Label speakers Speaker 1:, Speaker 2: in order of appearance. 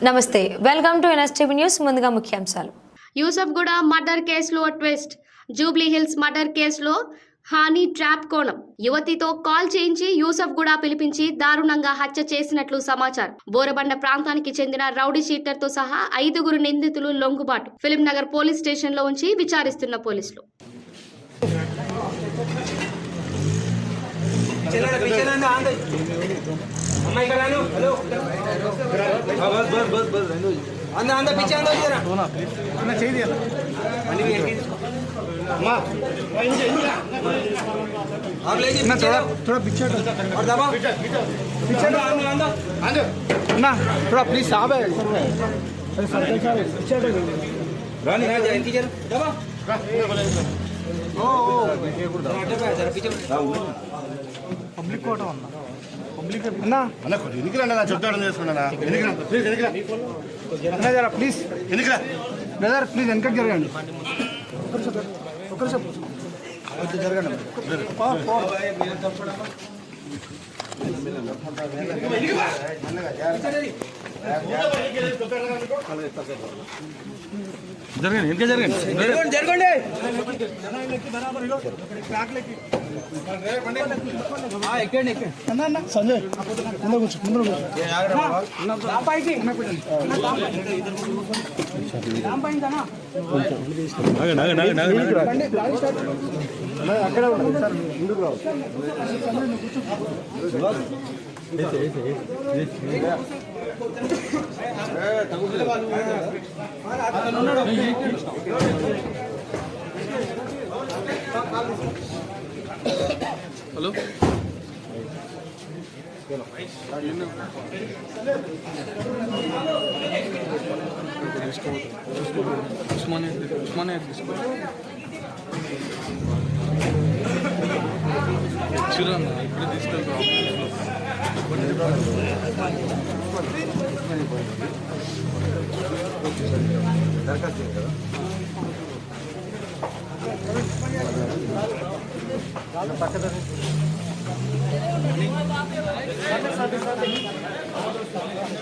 Speaker 1: నమస్తే, welcome to NSTV news. ముందుగా ముఖ్యాంశాలు.
Speaker 2: యూసఫ్గూడ మర్డర్ కేసులో ట్విస్ట్. జూబ్లీ హిల్స్ మర్డర్ కేసులో హానీ ట్రాప్ కోణం. యువతితో కాల్ చేయించి యూసఫ్గూడ పిలిపించి దారుణంగా హత్య చేసినట్లు సమాచారం. బోరబండ ప్రాంతానికి చెందిన రౌడీ షీటర్ తో సహా 5 నిందితులు లొంగుబాటు. ఫిలిం నగర్ పోలీస్ స్టేషన్ లో ఉంచి విచారిస్తున్న పోలీసులు.
Speaker 3: थोड़ा पीछे ना थोड़ा प्लीज साहब है పబ్లిక్ కోట అన్న పబ్లిక్ అన్న అన్న ఎన్నికలండి నా చెప్తాడు చేసుకున్నానా ఎన్నికల ప్లీజ్ ఎన్నికల అన్న జరా ప్లీజ్ ఎన్నికల బ్రదర్ ప్లీజ్ వెనకకి జరగండి ఒకరు జరగండి జరగండి ఇంకా జరగండి జరగండి ఎక్కండి అన్న సంజయ్ ముందు కూర్చో అక్కడ ముందుకు రావు హలో ఉస్మానియా తీసుకో చిరన్న ఇప్పుడే తీసుకెళ్తాం దరఖాస్తు కదా